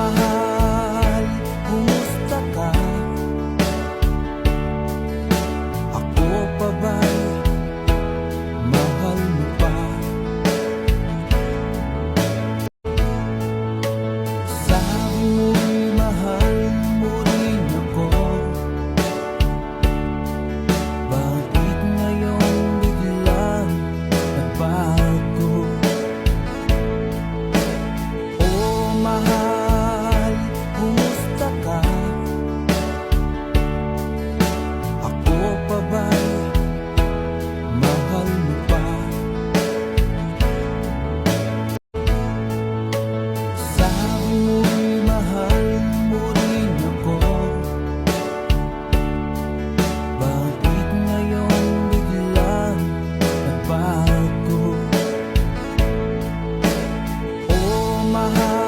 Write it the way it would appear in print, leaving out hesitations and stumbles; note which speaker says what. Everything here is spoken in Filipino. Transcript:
Speaker 1: mahal, kumusta ka? Ako pa ba'y mahal mo pa? Sabi mo'y mahal mo rin ako. Bakit ngayon biglang nagbago? Oh mahal, kumusta ka? Ako pa ba'y mahal mo pa? Sabi mo'y mahal mo rin ako. Bakit ngayon biglang nagbago? Oh mahal,